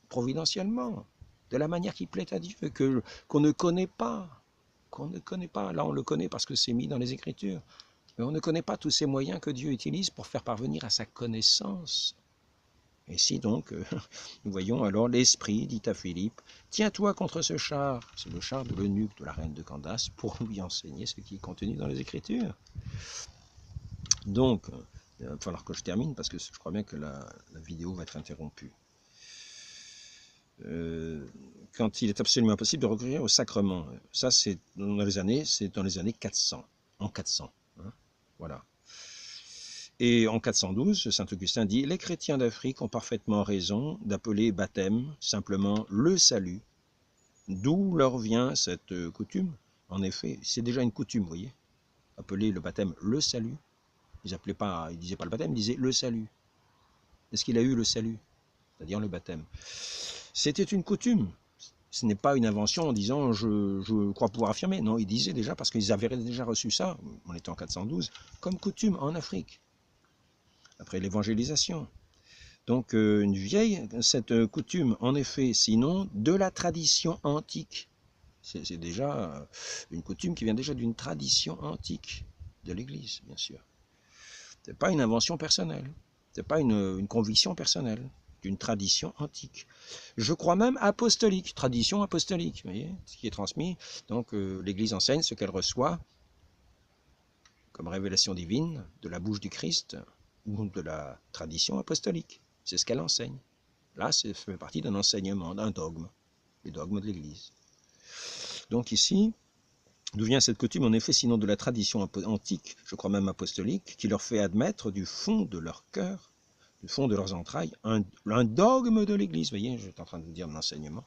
providentiellement, de la manière qui plaît à Dieu, qu'on ne connaît pas. Là, on le connaît parce que c'est mis dans les Écritures. Mais on ne connaît pas tous ces moyens que Dieu utilise pour faire parvenir à sa connaissance. Et si donc, nous voyons alors l'Esprit dit à Philippe, tiens-toi contre ce char, c'est le char de l'eunuque de la reine de Candace, pour lui enseigner ce qui est contenu dans les Écritures. Donc, il va falloir que je termine parce que je crois bien que la vidéo va être interrompue. Quand il est absolument impossible de recourir au sacrement, ça c'est dans les années 400, en 400, hein, voilà. Et en 412, saint Augustin dit « Les chrétiens d'Afrique ont parfaitement raison d'appeler baptême simplement le salut, d'où leur vient cette coutume. En effet, c'est déjà une coutume, vous voyez, appeler le baptême le salut. Ils disaient pas le baptême, ils disaient le salut. Est-ce qu'il a eu le salut? C'est-à-dire le baptême. C'était une coutume. Ce n'est pas une invention en disant je crois pouvoir affirmer. Non, ils disaient déjà, parce qu'ils avaient déjà reçu ça, on était en 412, comme coutume en Afrique, après l'évangélisation. Donc cette coutume, en effet, sinon, de la tradition antique. C'est déjà une coutume qui vient déjà d'une tradition antique de l'Église, bien sûr. Ce n'est pas une invention personnelle, ce n'est pas une conviction personnelle, d'une tradition antique. Je crois même apostolique, tradition apostolique, vous voyez, ce qui est transmis. Donc l'Église enseigne ce qu'elle reçoit comme révélation divine de la bouche du Christ ou de la tradition apostolique. C'est ce qu'elle enseigne. Là, ça fait partie d'un enseignement, d'un dogme, les dogmes de l'Église. Donc ici, D'où vient cette coutume, en effet, sinon de la tradition antique, je crois même apostolique, qui leur fait admettre du fond de leur cœur, du fond de leurs entrailles, un dogme de l'Église. Vous voyez, j'étais en train de vous dire un enseignement.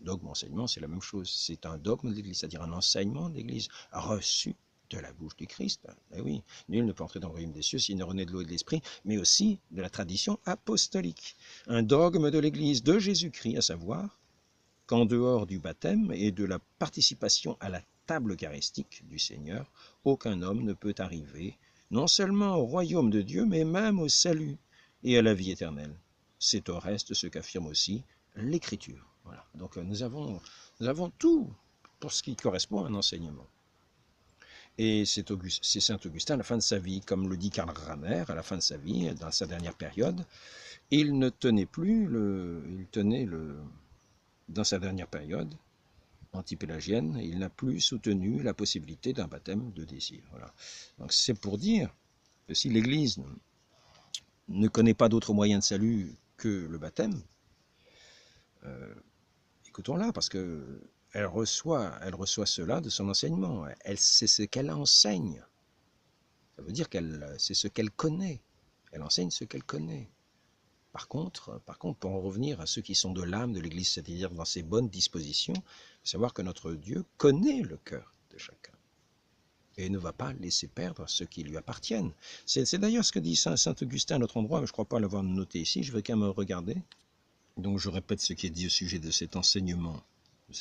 Dogme, enseignement, c'est la même chose. C'est un dogme de l'Église, c'est-à-dire un enseignement de l'Église reçu de la bouche du Christ. Ben oui, nul ne peut entrer dans le royaume des cieux s'il ne renaît de l'eau et de l'esprit, mais aussi de la tradition apostolique. Un dogme de l'Église de Jésus-Christ, à savoir qu'en dehors du baptême et de la participation à la table eucharistique du Seigneur, aucun homme ne peut arriver non seulement au royaume de Dieu, mais même au salut et à la vie éternelle. C'est au reste ce qu'affirme aussi l'Écriture. Voilà. Donc nous avons tout pour ce qui correspond à un enseignement. Et c'est saint Augustin, à la fin de sa vie, comme le dit Karl Rahner, à la fin de sa vie, dans sa dernière période, il ne tenait plus dans sa dernière période antipélagienne, il n'a plus soutenu la possibilité d'un baptême de désir. Voilà. Donc c'est pour dire que si l'Église ne connaît pas d'autre moyen de salut que le baptême, écoutons-la, parce que elle reçoit cela de son enseignement. C'est ce qu'elle enseigne. Ça veut dire c'est ce qu'elle connaît. Elle enseigne ce qu'elle connaît. Par contre, pour en revenir à ceux qui sont de l'âme de l'Église, c'est-à-dire dans ses bonnes dispositions, il faut savoir que notre Dieu connaît le cœur de chacun et ne va pas laisser perdre ceux qui lui appartiennent. C'est d'ailleurs ce que dit saint Augustin à notre endroit, mais je ne crois pas l'avoir noté ici, je vais quand même regarder. Donc je répète ce qui est dit au sujet de cet enseignement de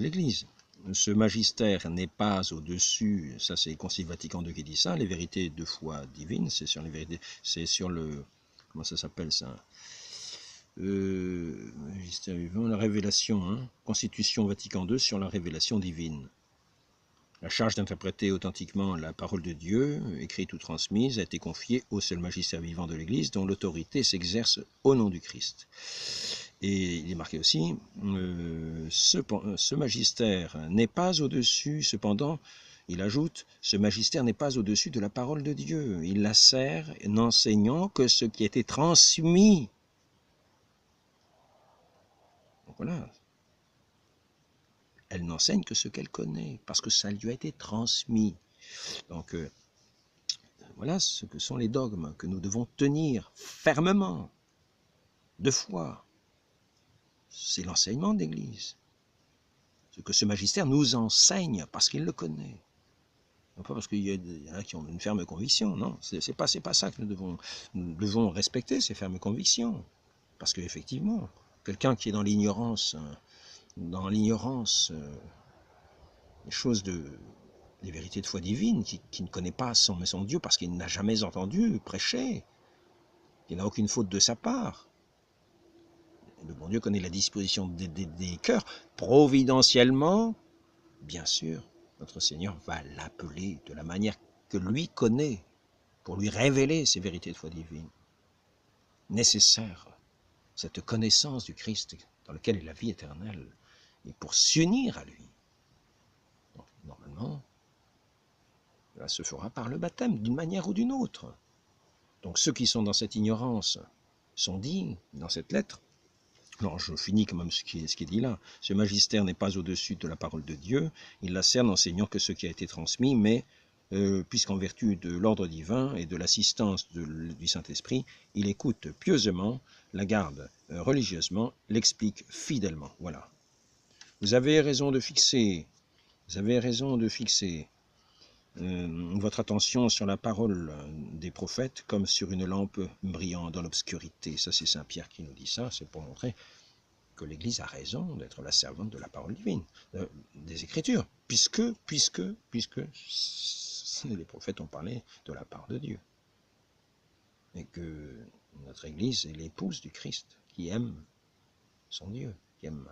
l'Église. Ce magistère n'est pas au-dessus, ça c'est le Concile Vatican II qui dit ça, les vérités de foi divine, c'est sur le, comment ça s'appelle ça, magistère vivant, la révélation, hein, Constitution Vatican II sur la révélation divine. La charge d'interpréter authentiquement la parole de Dieu, écrite ou transmise, a été confiée au seul magistère vivant de l'Église, dont l'autorité s'exerce au nom du Christ. Et il est marqué aussi, ce magistère n'est pas au-dessus, cependant, il ajoute, ce magistère n'est pas au-dessus de la parole de Dieu. Il la sert n'enseignant que ce qui a été transmis. Donc voilà. Elle n'enseigne que ce qu'elle connaît, parce que ça lui a été transmis. Donc voilà ce que sont les dogmes que nous devons tenir fermement, de foi. C'est l'enseignement de l'Église. Ce que ce magistère nous enseigne parce qu'il le connaît. Non pas parce qu'il y en a qui ont une ferme conviction, non. C'est pas ça que nous devons respecter, ces fermes convictions. Parce qu'effectivement, quelqu'un qui est dans l'ignorance, des choses des vérités de foi divine, qui ne connaît pas son Dieu parce qu'il n'a jamais entendu prêcher, qui n'a aucune faute de sa part. Le bon Dieu connaît la disposition des cœurs. Providentiellement, bien sûr, notre Seigneur va l'appeler de la manière que lui connaît, pour lui révéler ces vérités de foi divine. Nécessaire, cette connaissance du Christ dans lequel est la vie éternelle, et pour s'unir à lui. Donc, normalement, cela se fera par le baptême, d'une manière ou d'une autre. Donc ceux qui sont dans cette ignorance sont dits dans cette lettre. Alors je finis quand même ce qui est dit là. Ce magistère n'est pas au-dessus de la parole de Dieu, il la sert n'enseignant que ce qui a été transmis, mais puisqu'en vertu de l'ordre divin et de l'assistance du Saint-Esprit, il écoute pieusement, la garde religieusement, l'explique fidèlement. Voilà. Vous avez raison de fixer votre attention sur la parole des prophètes comme sur une lampe brillant dans l'obscurité. Ça, c'est Saint Pierre qui nous dit ça, c'est pour montrer que l'Église a raison d'être la servante de la parole divine, des Écritures, puisque les prophètes ont parlé de la part de Dieu. Et que notre Église est l'épouse du Christ, qui aime son Dieu, qui aime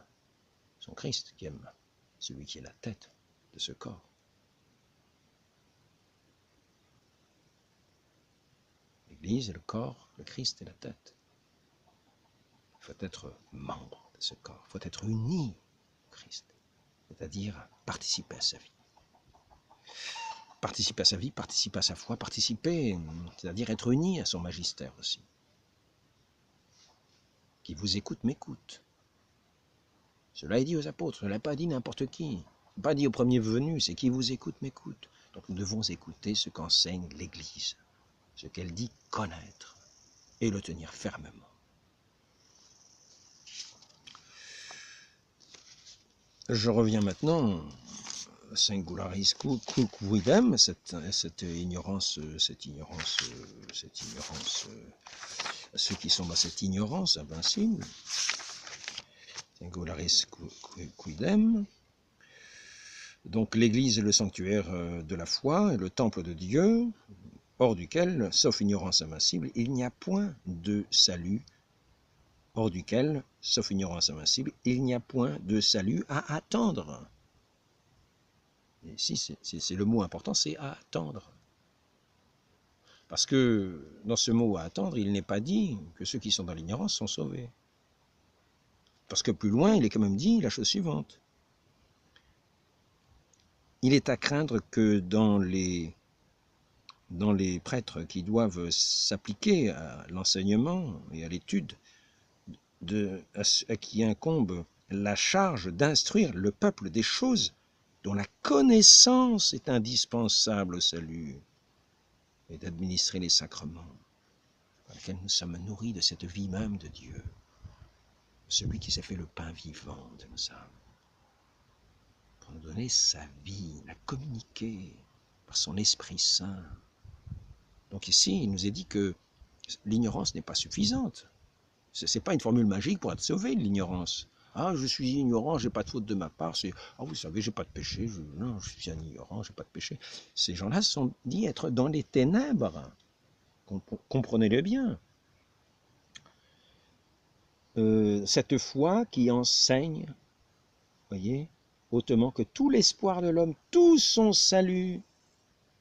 son Christ, qui aime celui qui est la tête de ce corps. L'Église est le corps, le Christ est la tête. Il faut être membre de ce corps, il faut être uni au Christ, c'est-à-dire participer à sa vie. Participer à sa vie, participer à sa foi, c'est-à-dire être uni à son magistère aussi. Qui vous écoute, m'écoute. Cela est dit aux apôtres, cela n'est pas dit n'importe qui. Pas dit au premier venu, c'est qui vous écoute m'écoute. Donc nous devons écouter ce qu'enseigne l'Église, ce qu'elle dit connaître, et le tenir fermement. Je reviens maintenant à singularis quidem, cette ignorance, ceux qui sont dans cette ignorance invincible, singularis quidem. Donc l'Église est le sanctuaire de la foi, et le temple de Dieu, hors duquel, sauf ignorance invincible, il n'y a point de salut, hors duquel, sauf ignorance invincible, il n'y a point de salut à attendre. Et ici, c'est le mot important, c'est à attendre. Parce que dans ce mot à attendre, il n'est pas dit que ceux qui sont dans l'ignorance sont sauvés. Parce que plus loin, il est quand même dit la chose suivante. Il est à craindre que dans les prêtres qui doivent s'appliquer à l'enseignement et à l'étude, à qui incombe la charge d'instruire le peuple des choses dont la connaissance est indispensable au salut, et d'administrer les sacrements, par lesquels nous sommes nourris de cette vie même de Dieu, celui qui s'est fait le pain vivant de nos âmes, pour nous donner sa vie, la communiquer par son Esprit Saint. Donc ici, il nous est dit que l'ignorance n'est pas suffisante. Ce n'est pas une formule magique pour être sauvé, l'ignorance. Ah, je suis ignorant, je n'ai pas de faute de ma part. C'est, ah, vous savez, je n'ai pas de péché. Non, je suis un ignorant, je n'ai pas de péché. Ces gens-là sont dits être dans les ténèbres. Comprenez-le bien. Cette foi qui enseigne, voyez, hautement que tout l'espoir de l'homme, tout son salut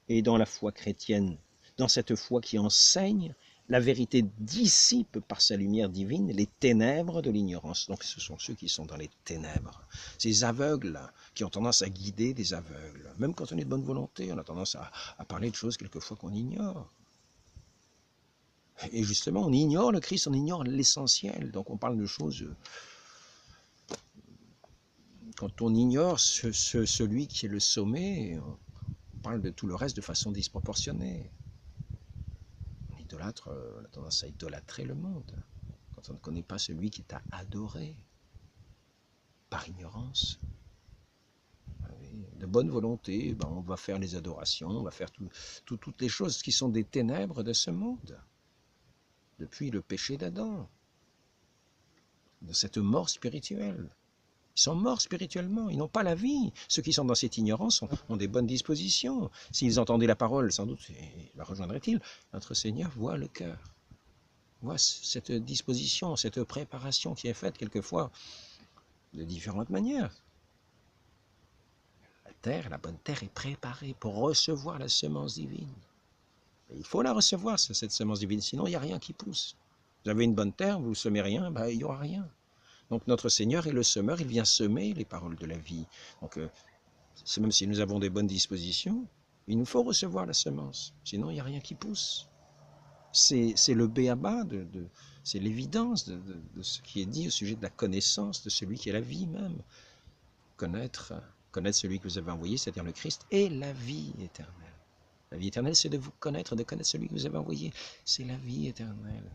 est dans la foi chrétienne. Dans cette foi qui enseigne, la vérité dissipe par sa lumière divine les ténèbres de l'ignorance. Donc ce sont ceux qui sont dans les ténèbres. Ces aveugles qui ont tendance à guider des aveugles. Même quand on est de bonne volonté, on a tendance à parler de choses quelquefois qu'on ignore. Et justement, on ignore le Christ, on ignore l'essentiel. Donc on parle de choses... Quand on ignore celui qui est le sommet, on parle de tout le reste de façon disproportionnée. On a tendance à idolâtrer le monde. Quand on ne connaît pas celui qui est à adorer, par ignorance. De bonne volonté, on va faire les adorations, on va faire toutes les choses qui sont des ténèbres de ce monde. Depuis le péché d'Adam, de cette mort spirituelle. Ils sont morts spirituellement, ils n'ont pas la vie. Ceux qui sont dans cette ignorance ont des bonnes dispositions. S'ils entendaient la parole, sans doute, la rejoindraient-ils. Notre Seigneur voit le cœur, voit cette disposition, cette préparation qui est faite quelquefois de différentes manières. La bonne terre est préparée pour recevoir la semence divine. Et il faut la recevoir, cette semence divine, sinon il n'y a rien qui pousse. Vous avez une bonne terre, vous ne semez rien, il n'y aura rien. Donc notre Seigneur est le semeur, il vient semer les paroles de la vie. Donc même si nous avons des bonnes dispositions, il nous faut recevoir la semence, sinon il n'y a rien qui pousse. C'est le b.a.-ba, c'est l'évidence de ce qui est dit au sujet de la connaissance de celui qui est la vie même. Connaître celui que vous avez envoyé, c'est-à-dire le Christ, et la vie éternelle. La vie éternelle, c'est de vous connaître, de connaître celui que vous avez envoyé. C'est la vie éternelle.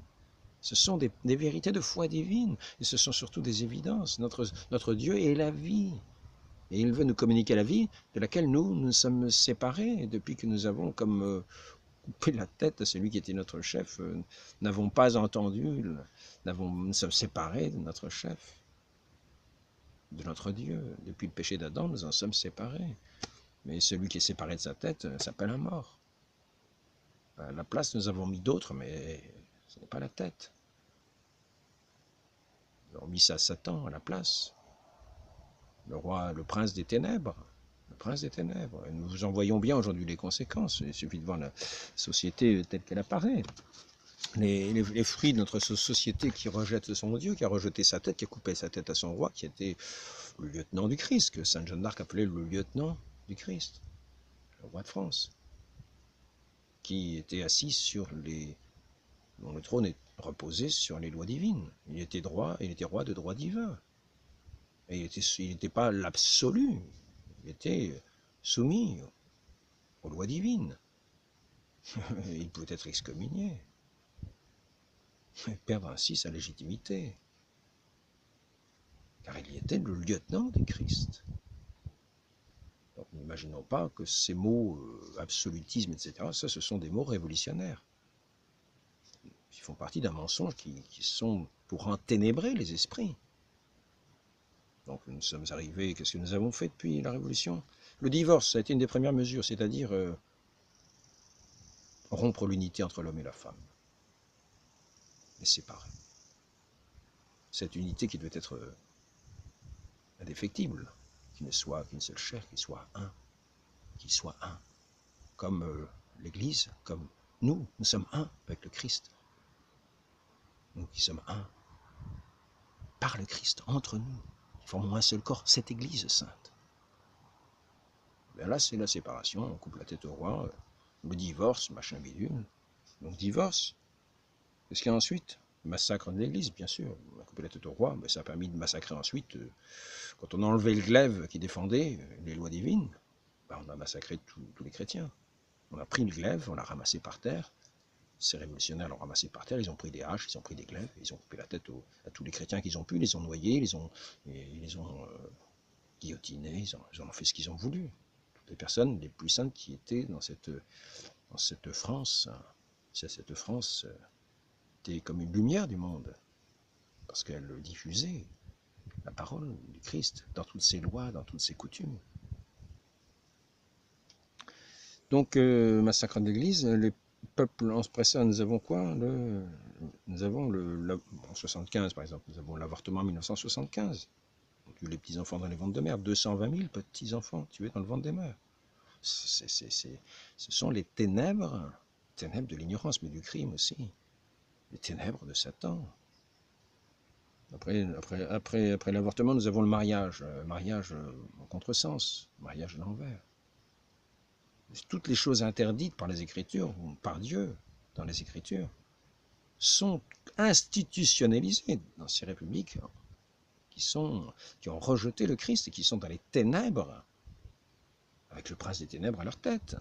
Ce sont des vérités de foi divine, et ce sont surtout des évidences. Notre Dieu est la vie, et il veut nous communiquer la vie de laquelle nous sommes séparés, depuis que nous avons comme coupé la tête à celui qui était notre chef, n'avons pas entendu, nous sommes séparés de notre chef, de notre Dieu. Depuis le péché d'Adam, nous en sommes séparés. Mais celui qui est séparé de sa tête s'appelle un mort. À la place, nous avons mis d'autres, mais ce n'est pas la tête. Nous avons mis ça à Satan à la place. Le roi, le prince des ténèbres. Le prince des ténèbres. Et nous en voyons bien aujourd'hui les conséquences. Il suffit de voir la société telle qu'elle apparaît. Les fruits de notre société qui rejette son Dieu, qui a rejeté sa tête, qui a coupé sa tête à son roi, qui était le lieutenant du Christ, que saint Jeanne d'Arc appelait le lieutenant du Christ, le roi de France, qui était assis dont le trône reposait sur les lois divines. Il était roi de droit divin. Et il n'était pas l'absolu, il était soumis aux lois divines. Il pouvait être excommunié, et perdre ainsi sa légitimité, car il y était le lieutenant du Christ. Donc n'imaginons pas que ces mots absolutisme, etc., ça, ce sont des mots révolutionnaires. Ils font partie d'un mensonge qui sont pour enténébrer les esprits. Donc nous sommes arrivés, qu'est-ce que nous avons fait depuis la Révolution? Le divorce, ça a été une des premières mesures, c'est-à-dire rompre l'unité entre l'homme et la femme, les séparer. Cette unité qui devait être indéfectible, qui ne soit qu'une seule chair, qu'il soit un, comme l'Église, comme nous sommes un avec le Christ. Nous qui sommes un par le Christ, entre nous, qui formons un seul corps, cette Église sainte. Ben là, c'est la séparation, on coupe la tête au roi, le divorce, machin bidule. Donc divorce. Qu'est-ce qu'il y a ensuite? Massacre de l'Église, bien sûr. On a coupé la tête au roi, mais ça a permis de massacrer ensuite, quand on a enlevé le glaive qui défendait les lois divines, ben on a massacré tous les chrétiens. On a pris le glaive, on l'a ramassé par terre. Ces révolutionnaires l'ont ramassé par terre, ils ont pris des haches, ils ont pris des glaives, ils ont coupé la tête à tous les chrétiens qu'ils ont pu, ils les ont noyés, ils les ont guillotinés, ils en ont fait ce qu'ils ont voulu. Toutes les personnes les plus saintes qui étaient dans cette France, cette France était comme une lumière du monde, parce qu'elle diffusait la parole du Christ dans toutes ses lois, dans toutes ses coutumes. Donc, massacre de l'Église, les peuples, après ça, nous avons quoi? Nous avons en 75, par exemple, nous avons l'avortement en 1975. On tue les petits-enfants dans les ventres de mère. 220 000 petits-enfants tués dans le ventre des mères. Ce sont les ténèbres de l'ignorance, mais du crime aussi. Les ténèbres de Satan. Après l'avortement, nous avons le mariage. Mariage en contresens, mariage à l'envers. Toutes les choses interdites par les Écritures, ou par Dieu, dans les Écritures, sont institutionnalisées dans ces républiques qui ont rejeté le Christ et qui sont dans les ténèbres, avec le prince des ténèbres à leur tête.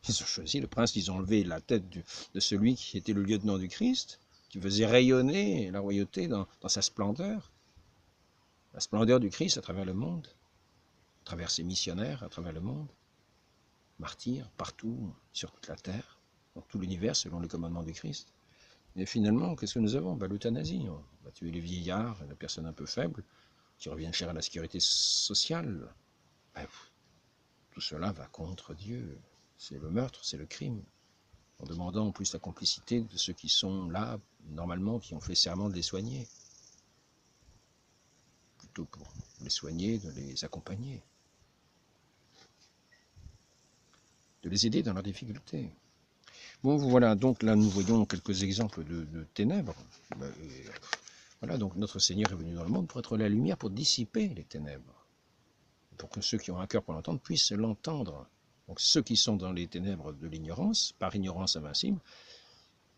Ils ont choisi le prince, ils ont enlevé la tête de celui qui était le lieutenant du Christ, qui faisait rayonner la royauté dans sa splendeur, la splendeur du Christ à travers le monde, à travers ses missionnaires, à travers le monde, martyrs, partout, sur toute la terre, dans tout l'univers, selon les commandements du Christ. Et finalement, qu'est-ce que nous avons? L'euthanasie. On va tuer les vieillards, les personnes un peu faibles, qui reviennent cher à la sécurité sociale. Tout cela va contre Dieu. C'est le meurtre, c'est le crime. En demandant en plus la complicité de ceux qui sont là, normalement, qui ont fait serment de les soigner. Plutôt pour les soigner, de les accompagner. De les aider dans leurs difficultés. Bon, voilà, donc là nous voyons quelques exemples de ténèbres. Voilà, donc notre Seigneur est venu dans le monde pour être la lumière, pour dissiper les ténèbres. Pour que ceux qui ont un cœur pour l'entendre puissent l'entendre. Donc ceux qui sont dans les ténèbres de l'ignorance, par ignorance invincible,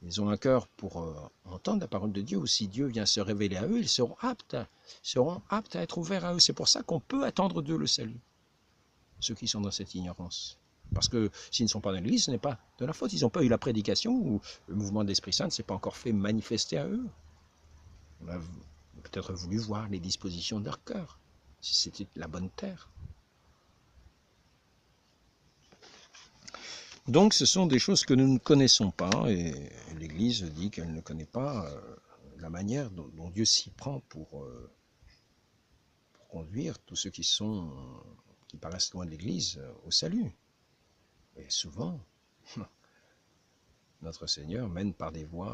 ils ont un cœur pour entendre la parole de Dieu, ou si Dieu vient se révéler à eux, ils seront aptes à être ouverts à eux. C'est pour ça qu'on peut attendre d'eux le salut, ceux qui sont dans cette ignorance. Parce que s'ils ne sont pas dans l'Église, ce n'est pas de la faute. Ils n'ont pas eu la prédication, ou le mouvement de l'Esprit Saint ne s'est pas encore fait manifester à eux. On a peut-être voulu voir les dispositions de leur cœur, si c'était la bonne terre. Donc ce sont des choses que nous ne connaissons pas, et l'Église dit qu'elle ne connaît pas la manière dont Dieu s'y prend pour conduire tous ceux qui paraissent loin de l'Église au salut. Et souvent, notre Seigneur mène par des voies